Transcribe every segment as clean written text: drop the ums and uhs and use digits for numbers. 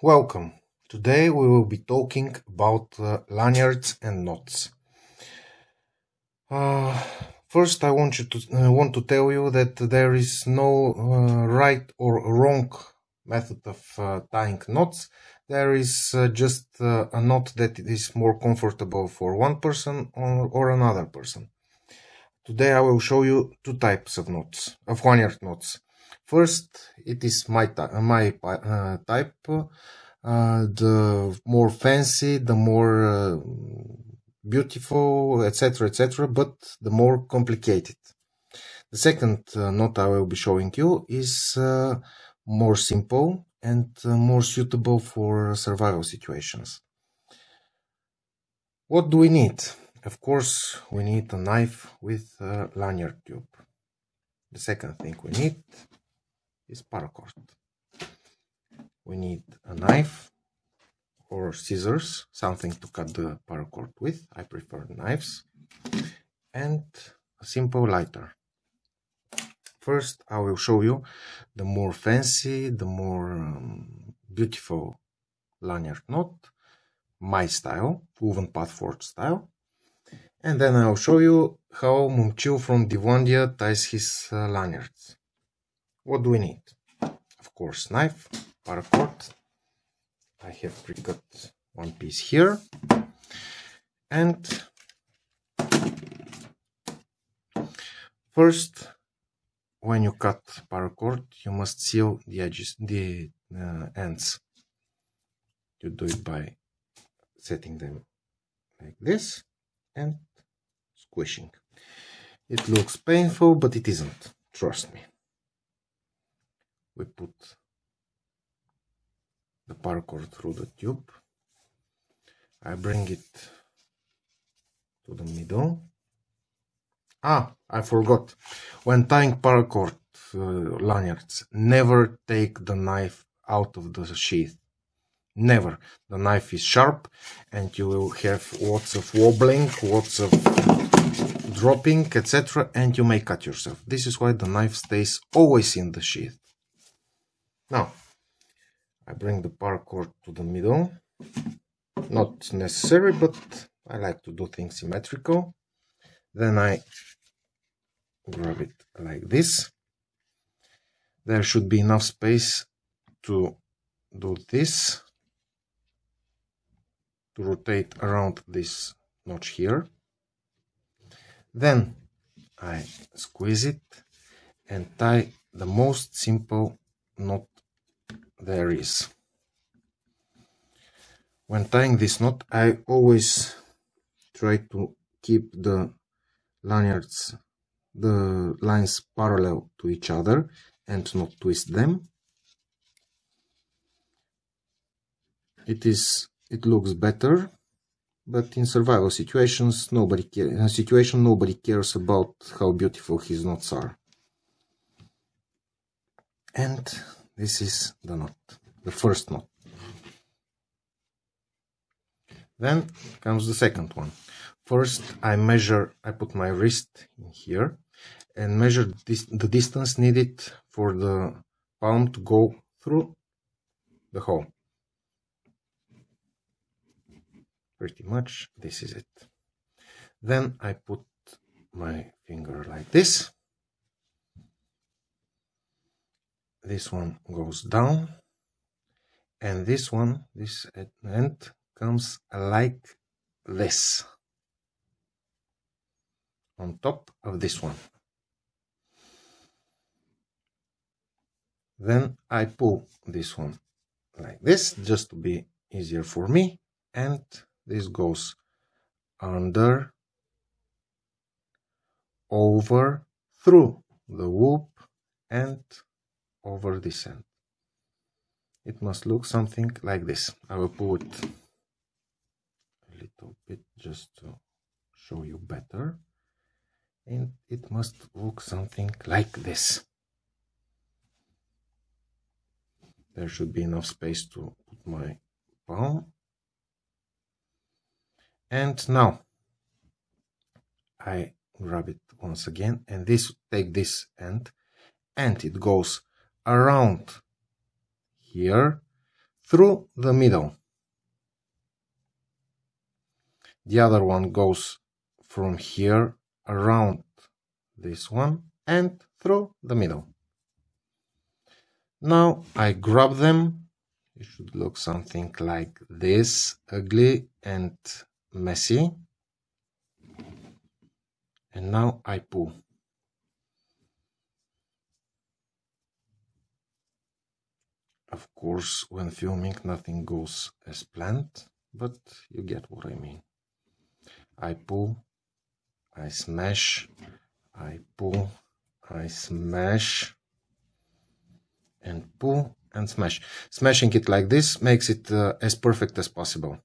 welcome. Today we will be talking about lanyards and knots. First, I want to tell you that there is no right or wrong method of tying knots. There is just a knot that is more comfortable for one person or another person. Today I will show you two types of knots, of lanyard knots. First, it is my type. The more fancy, the more beautiful, etc., but the more complicated. The second knot I will be showing you is more simple and more suitable for survival situations. What do we need? Of course, we need a knife with a lanyard tube. The second thing we need is paracord. We need a knife or scissors, something to cut the paracord with. I prefer knives. And a simple lighter. First, I will show you the more fancy, the more beautiful lanyard knot, my style, woven pathforge style. And then I'll show you how Momchil from Divlandia ties his lanyards. What do we need? Of course, knife, paracord. I have pre-cut one piece here. And first, when you cut paracord, you must seal the edges, the ends. You do it by setting them like this and squishing. It looks painful, but it isn't. Trust me. We put the paracord through the tube. I bring it to the middle. I forgot. When tying paracord lanyards, never take the knife out of the sheath. Never. The knife is sharp and you will have lots of wobbling, lots of dropping, etc. and you may cut yourself. This is why the knife stays always in the sheath. Now, I bring the paracord to the middle. Not necessary, but I like to do things symmetrical. Then I grab it like this. There should be enough space to do this, to rotate around this notch here. Then I squeeze it and tie the most simple knot there is. When tying this knot, I always try to keep the lanyards, the lines parallel to each other and not twist them. It looks better, but in survival situations, nobody cares about how beautiful his knots are. And this is the knot, the first knot. Then comes the second one. First, I put my wrist in here and measure the distance needed for the palm to go through the hole. Pretty much this is it. Then I put my finger like this. This one goes down, and this end comes like this on top of this one. Then I pull this one like this, just to be easier for me, and this goes under, over, through the loop, and over this end. It must look something like this. I will pull it a little bit just to show you better. And it must look something like this. There should be enough space to put my palm. And now I grab it once again and take this end, and it goes around here through the middle. The other one goes from here around this one and through the middle. Now I grab them. It should look something like this, ugly and messy. And now I pull. Of course, when filming, nothing goes as planned, but you get what I mean. I pull, I smash, I pull, I smash, and pull and smash. Smashing it like this makes it as perfect as possible.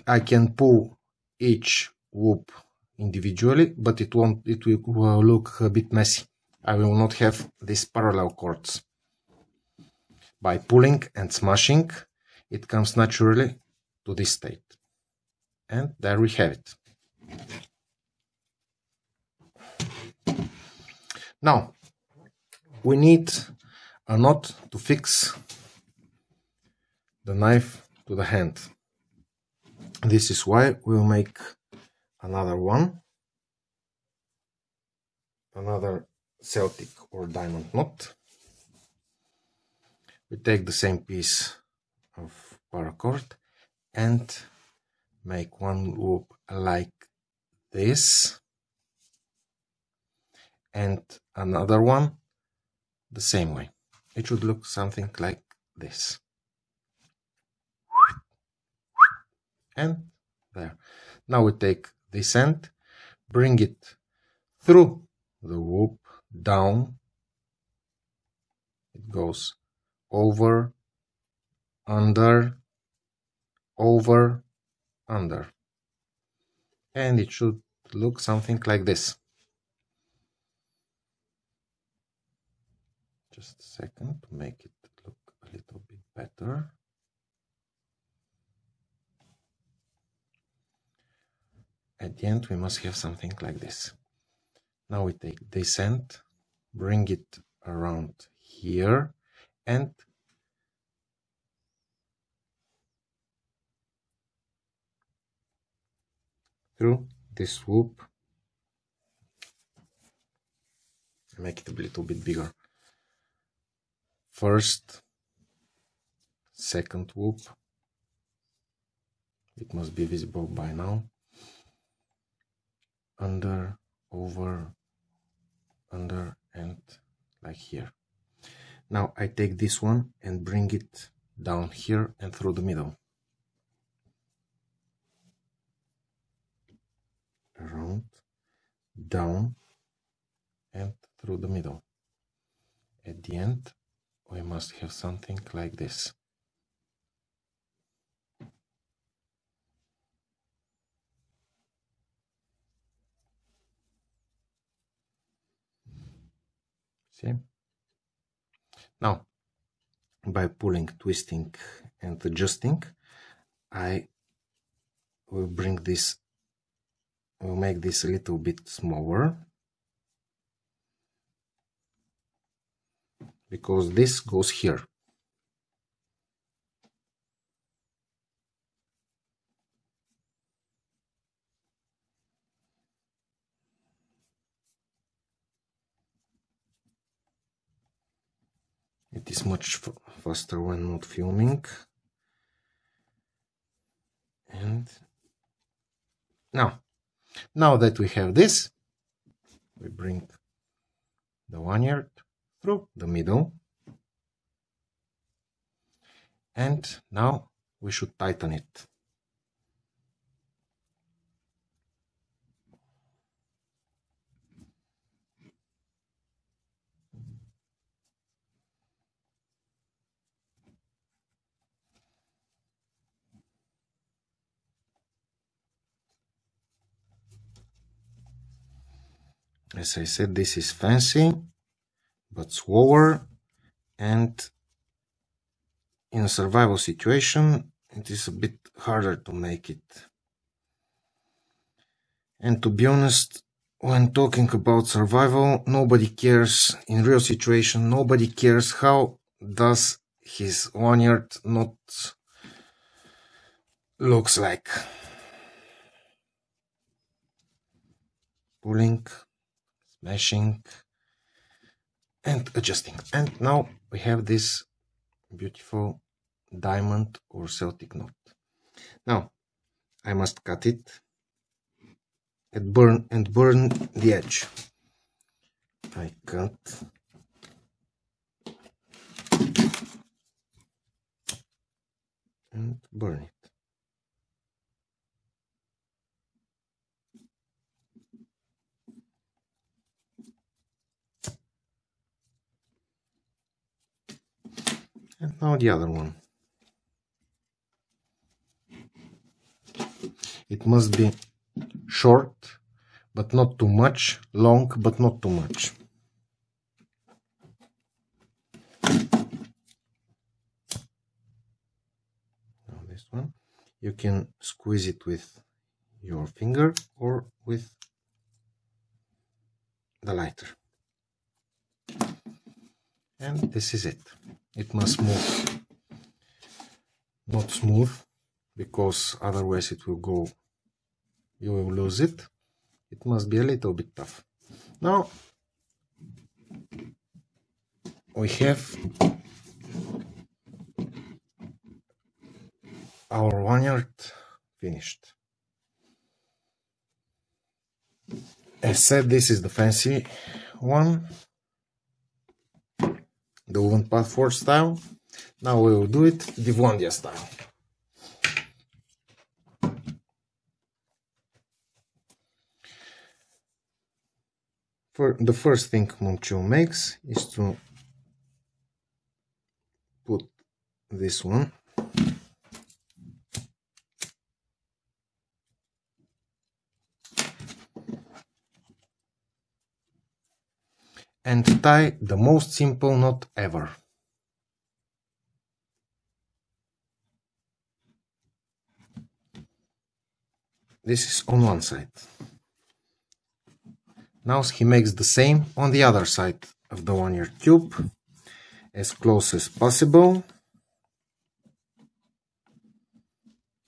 I can pull each loop individually, but it will look a bit messy. I will not have these parallel chords. By pulling and smashing, it comes naturally to this state. And there we have it. Now, we need a knot to fix the knife to the hand. This is why we'll make another one, another Celtic or diamond knot. We take the same piece of paracord and make one loop like this and another one the same way. It should look something like this. And there. Now we take this end, bring it through the loop, down. It goes over, under, over, under. And it should look something like this. Just a second to make it look a little bit better. At the end we must have something like this. Now we take this end, bring it around here and through this loop, make it a little bit bigger. First, second loop, it must be visible by now. Under, over, under, and like here. Now I take this one and bring it down here and through the middle. Around, down, and through the middle. At the end, we must have something like this. See? Now, by pulling, twisting, and adjusting, I will bring this, will make this a little bit smaller, because this goes here. It is much faster when not filming. And now that we have this, we bring the lanyard through the middle. And now we should tighten it. As I said, this is fancy, but slower, and in a survival situation, it is a bit harder to make it. And to be honest, when talking about survival, nobody cares, in real situation, nobody cares how does his lanyard not looks like. Pulling, smashing, and adjusting. And now we have this beautiful diamond or Celtic knot. Now I must cut it and burn the edge. I cut and burn it. And now the other one. It must be short, but not too much, long, but not too much. Now this one, you can squeeze it with your finger or with the lighter. And this is it. It must move, not smooth, because otherwise it will go, you will lose it. It must be a little bit tough. Now we have our lanyard finished. As said, this is the fancy one, the woven patchwork style. Now we will do it the Divlandia style. The first thing Momchil makes is to put this one and tie the most simple knot ever. This is on one side. Now he makes the same on the other side of the lanyard tube, as close as possible.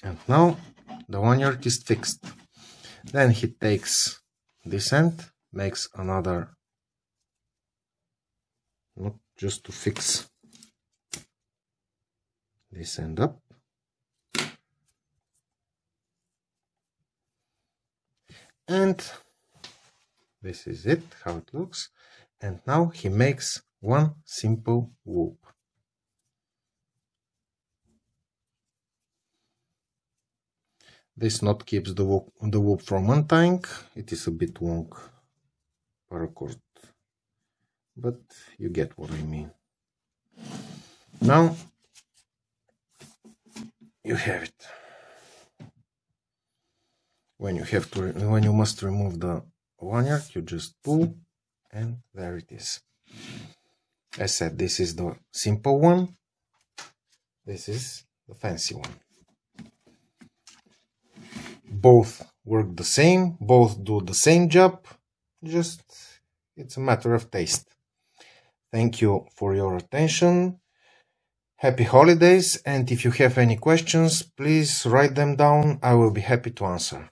And now the lanyard is fixed. Then he takes this end, makes another knot just to fix this end up. And this is it, how it looks. And now he makes one simple loop. This knot keeps the loop from untying. It is a bit long paracord, but you get what I mean. Now you have it. When you must remove the lanyard, you just pull, and there it is. As said, this is the simple one. This is the fancy one. Both work the same, both do the same job, just it's a matter of taste. Thank you for your attention. Happy holidays, and if you have any questions, please write them down. I will be happy to answer.